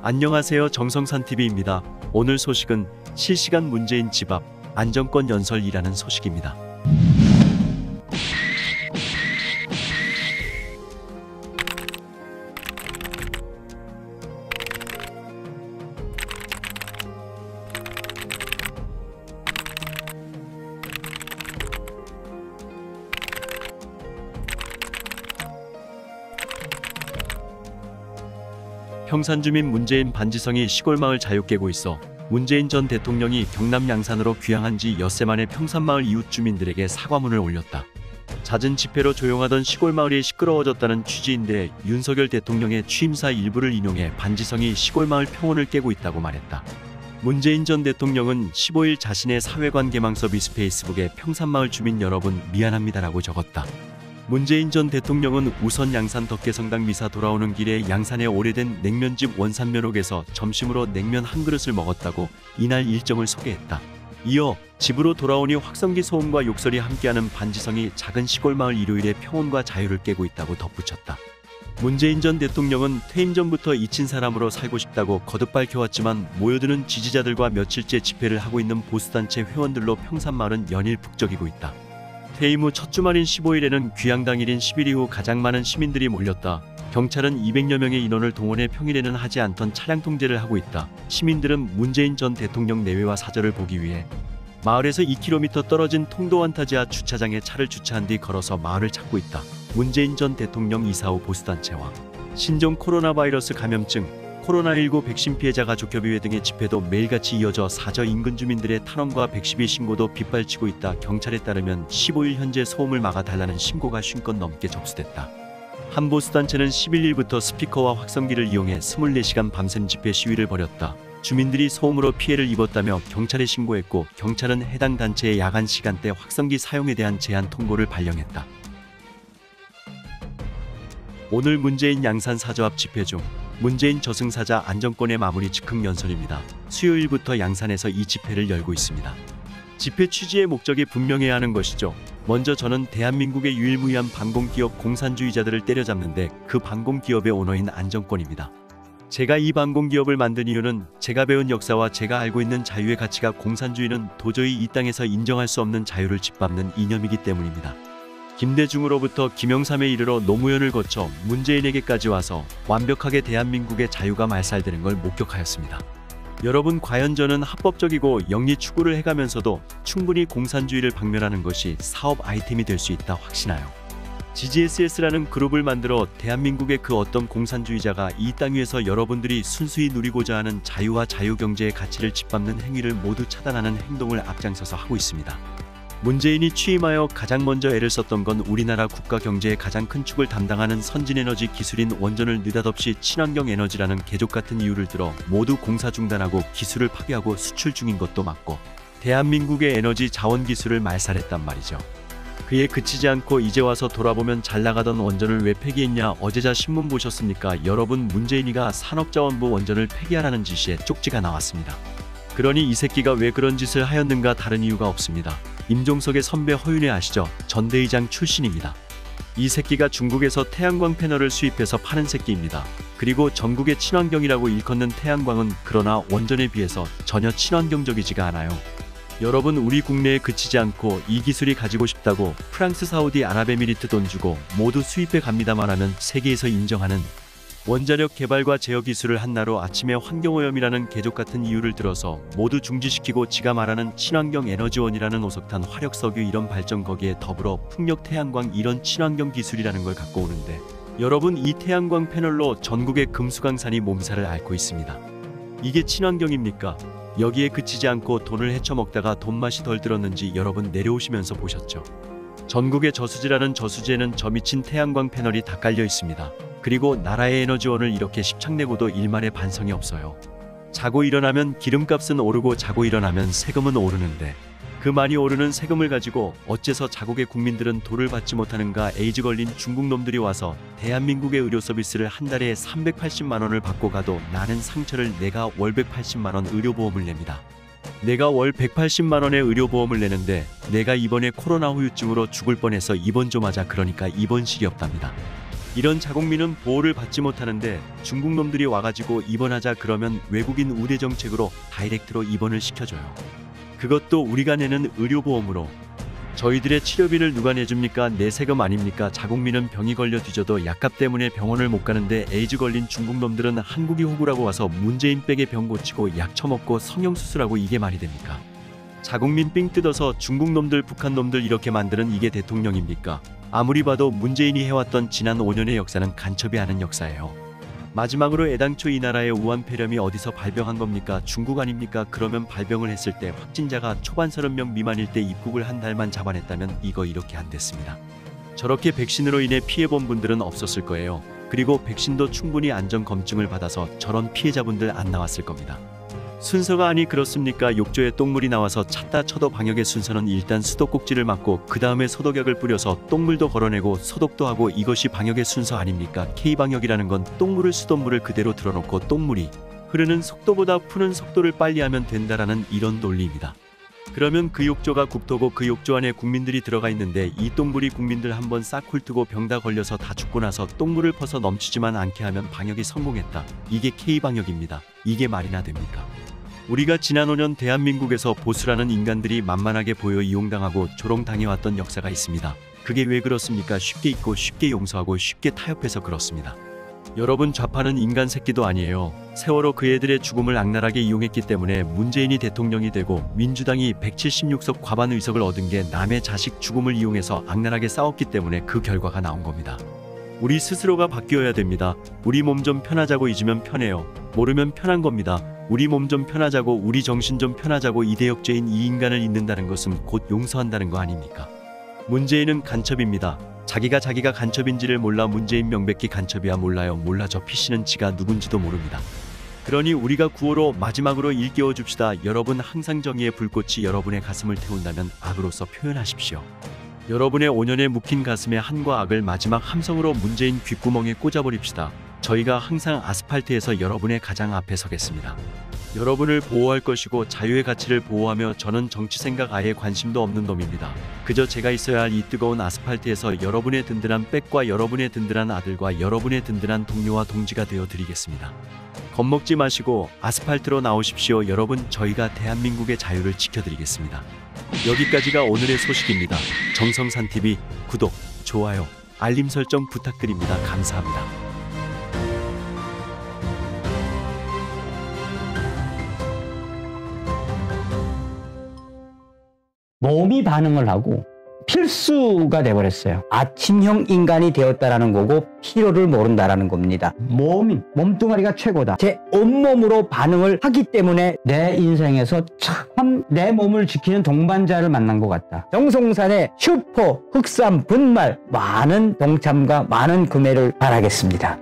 안녕하세요. 정성산TV입니다. 오늘 소식은 실시간 문재인 집 앞 안정권 연설이라는 소식입니다. 평산주민 문재인 반지성이 시골마을 자유 깨고 있어 문재인 전 대통령이 경남 양산으로 귀향한 지 엿새 만에 평산마을 이웃 주민들에게 사과문을 올렸다. 잦은 집회로 조용하던 시골마을이 시끄러워졌다는 취지인데 윤석열 대통령의 취임사 일부를 인용해 반지성이 시골마을 평온을 깨고 있다고 말했다. 문재인 전 대통령은 15일 자신의 사회관계망서 미스페이스북에 평산마을 주민 여러분 미안합니다라고 적었다. 문재인 전 대통령은 우선 양산 덕계성당 미사 돌아오는 길에 양산의 오래된 냉면집 원산면옥에서 점심으로 냉면 한 그릇을 먹었다고 이날 일정을 소개했다. 이어 집으로 돌아오니 확성기 소음과 욕설이 함께하는 반지성이 작은 시골마을 일요일에 평온과 자유를 깨고 있다고 덧붙였다. 문재인 전 대통령은 퇴임 전부터 잊힌 사람으로 살고 싶다고 거듭 밝혀왔지만 모여드는 지지자들과 며칠째 집회를 하고 있는 보수단체 회원들로 평산마을은 연일 북적이고 있다. 퇴임 후 첫 주말인 15일에는 귀향 당일인 10일 이후 가장 많은 시민들이 몰렸다. 경찰은 200여 명의 인원을 동원해 평일에는 하지 않던 차량 통제를 하고 있다. 시민들은 문재인 전 대통령 내외와 사절을 보기 위해 마을에서 2km 떨어진 통도완타지하 주차장에 차를 주차한 뒤 걸어서 마을을 찾고 있다. 문재인 전 대통령 이사 후 보수단체와 신종 코로나 바이러스 감염증, 코로나19 백신 피해자 가족협의회 등의 집회도 매일같이 이어져 사저 인근 주민들의 탄원과 112 신고도 빗발치고 있다. 경찰에 따르면 15일 현재 소음을 막아달라는 신고가 50건 넘게 접수됐다. 한 보수단체는 11일부터 스피커와 확성기를 이용해 24시간 밤샘 집회 시위를 벌였다. 주민들이 소음으로 피해를 입었다며 경찰에 신고했고 경찰은 해당 단체의 야간 시간대 확성기 사용에 대한 제한 통보를 발령했다. 오늘 문재인 양산 사저 앞 집회 중 문재인 저승사자 안정권의 마무리 즉흥 연설입니다. 수요일부터 양산에서 이 집회를 열고 있습니다. 집회 취지의 목적이 분명해야 하는 것이죠. 먼저 저는 대한민국의 유일무이한 반공기업 공산주의자들을 때려잡는데 그 반공기업의 오너인 안정권입니다. 제가 이 반공기업을 만든 이유는 제가 배운 역사와 제가 알고 있는 자유의 가치가 공산주의는 도저히 이 땅에서 인정할 수 없는 자유를 짓밟는 이념이기 때문입니다. 김대중으로부터 김영삼에 이르러 노무현을 거쳐 문재인에게까지 와서 완벽하게 대한민국의 자유가 말살되는 걸 목격하였습니다. 여러분, 과연 저는 합법적이고 영리 추구를 해가면서도 충분히 공산주의를 박멸하는 것이 사업 아이템이 될 수 있다 확신하여 GGSS라는 그룹을 만들어 대한민국의 그 어떤 공산주의자가 이 땅 위에서 여러분들이 순수히 누리고자 하는 자유와 자유경제의 가치를 짓밟는 행위를 모두 차단하는 행동을 앞장서서 하고 있습니다. 문재인이 취임하여 가장 먼저 애를 썼던 건 우리나라 국가 경제의 가장 큰 축을 담당하는 선진에너지 기술인 원전을 느닷없이 친환경 에너지라는 개족 같은 이유를 들어 모두 공사 중단하고 기술을 파괴하고 수출 중인 것도 맞고 대한민국의 에너지 자원 기술을 말살했단 말이죠. 그에 그치지 않고 이제 와서 돌아보면 잘 나가던 원전을 왜 폐기했냐. 어제자 신문 보셨습니까? 여러분, 문재인이가 산업자원부 원전을 폐기하라는 지시에 쪽지가 나왔습니다. 그러니 이 새끼가 왜 그런 짓을 하였는가? 다른 이유가 없습니다. 임종석의 선배 허윤회 아시죠? 전대의장 출신입니다. 이 새끼가 중국에서 태양광 패널을 수입해서 파는 새끼입니다. 그리고 전국의 친환경이라고 일컫는 태양광은 그러나 원전에 비해서 전혀 친환경적이지가 않아요. 여러분, 우리 국내에 그치지 않고 이 기술이 가지고 싶다고 프랑스, 사우디 아랍에미리트 돈 주고 모두 수입해 갑니다만 하면 세계에서 인정하는 원자력 개발과 제어 기술을 한나로 아침에 환경오염이라는 개족 같은 이유를 들어서 모두 중지시키고 지가 말하는 친환경 에너지원이라는 오석탄 화력석유 이런 발전 거기에 더불어 풍력 태양광 이런 친환경 기술이라는 걸 갖고 오는데 여러분, 이 태양광 패널로 전국의 금수강산이 몸살을 앓고 있습니다. 이게 친환경입니까? 여기에 그치지 않고 돈을 헤쳐먹다가 돈맛이 덜 들었는지 여러분 내려오시면서 보셨죠? 전국의 저수지라는 저수지에는 저 미친 태양광 패널이 다 깔려 있습니다. 그리고 나라의 에너지원을 이렇게 십창내고도 일말의 반성이 없어요. 자고 일어나면 기름값은 오르고 자고 일어나면 세금은 오르는데 그 많이 오르는 세금을 가지고 어째서 자국의 국민들은 도를 받지 못하는가. 에이즈 걸린 중국 놈들이 와서 대한민국의 의료 서비스를 한 달에 380만 원을 받고 가도 나는 상처를 내가 월 180만 원 의료보험을 냅니다. 내가 월 180만 원의 의료보험을 내는데 내가 이번에 코로나 후유증으로 죽을 뻔해서 입원 좀 하자 그러니까 입원실이 없답니다. 이런 자국민은 보호를 받지 못하는데 중국 놈들이 와가지고 입원하자 그러면 외국인 우대 정책으로 다이렉트로 입원을 시켜줘요. 그것도 우리가 내는 의료보험으로. 저희들의 치료비를 누가 내줍니까? 내 세금 아닙니까? 자국민은 병이 걸려 뒤져도 약값 때문에 병원을 못 가는데 에이즈 걸린 중국 놈들은 한국이 호구라고 와서 문재인 백에 병 고치고 약 처먹고 성형수술하고 이게 말이 됩니까? 자국민 삥 뜯어서 중국 놈들 북한 놈들 이렇게 만드는 이게 대통령입니까? 아무리 봐도 문재인이 해왔던 지난 5년의 역사는 간첩이 하는 역사예요. 마지막으로 애당초 이 나라의 우한 폐렴이 어디서 발병한 겁니까? 중국 아닙니까? 그러면 발병을 했을 때 확진자가 초반 30명 미만일 때 입국을 한 달만 잡아냈다면 이거 이렇게 안 됐습니다. 저렇게 백신으로 인해 피해본 분들은 없었을 거예요. 그리고 백신도 충분히 안전 검증을 받아서 저런 피해자분들 안 나왔을 겁니다. 순서가 아니 그렇습니까? 욕조에 똥물이 나와서 찾다 쳐도 방역의 순서는 일단 수도꼭지를 막고 그 다음에 소독약을 뿌려서 똥물도 걸어내고 소독도 하고 이것이 방역의 순서 아닙니까? K방역이라는 건 똥물을 수돗물을 그대로 들어놓고 똥물이 흐르는 속도보다 푸는 속도를 빨리 하면 된다라는 이런 논리입니다. 그러면 그 욕조가 국토고 그 욕조 안에 국민들이 들어가 있는데 이 똥물이 국민들 한번 싹 훑고 병 다 걸려서 다 죽고 나서 똥물을 퍼서 넘치지만 않게 하면 방역이 성공했다. 이게 K방역입니다. 이게 말이나 됩니까? 우리가 지난 5년 대한민국에서 보수라는 인간들이 만만하게 보여 이용당하고 조롱당해왔던 역사가 있습니다. 그게 왜 그렇습니까? 쉽게 잊고 쉽게 용서하고 쉽게 타협해서 그렇습니다. 여러분 좌파는 인간 새끼도 아니에요. 세월호 그 애들의 죽음을 악랄하게 이용했기 때문에 문재인이 대통령이 되고 민주당이 176석 과반 의석을 얻은 게 남의 자식 죽음을 이용해서 악랄하게 싸웠기 때문에 그 결과가 나온 겁니다. 우리 스스로가 바뀌어야 됩니다. 우리 몸 좀 편하자고 잊으면 편해요. 모르면 편한 겁니다. 우리 몸 좀 편하자고 우리 정신 좀 편하자고 이대역죄인 이 인간을 잊는다는 것은 곧 용서한다는 거 아닙니까? 문재인은 간첩입니다. 자기가 간첩인지를 몰라. 문재인 명백히 간첩이야. 몰라요. 몰라. 저 PC는 지가 누군지도 모릅니다. 그러니 우리가 구호로 마지막으로 일깨워 줍시다. 여러분 항상 정의의 불꽃이 여러분의 가슴을 태운다면 악으로서 표현하십시오. 여러분의 5년에 묵힌 가슴의 한과 악을 마지막 함성으로 문재인 귓구멍에 꽂아버립시다. 저희가 항상 아스팔트에서 여러분의 가장 앞에 서겠습니다. 여러분을 보호할 것이고 자유의 가치를 보호하며 저는 정치 생각 아예 관심도 없는 놈입니다. 그저 제가 있어야 할 이 뜨거운 아스팔트에서 여러분의 든든한 백과 여러분의 든든한 아들과 여러분의 든든한 동료와 동지가 되어 드리겠습니다. 겁먹지 마시고 아스팔트로 나오십시오. 여러분 저희가 대한민국의 자유를 지켜드리겠습니다. 여기까지가 오늘의 소식입니다. 정성산TV 구독, 좋아요, 알림 설정 부탁드립니다. 감사합니다. 몸이 반응을 하고 필수가 돼버렸어요. 아침형 인간이 되었다라는 거고 피로를 모른다라는 겁니다. 몸뚱아리가 최고다. 제 온몸으로 반응을 하기 때문에 내 인생에서 참 내 몸을 지키는 동반자를 만난 것 같다. 정성산의 슈퍼 흑삼 분말 많은 동참과 많은 구매를 바라겠습니다.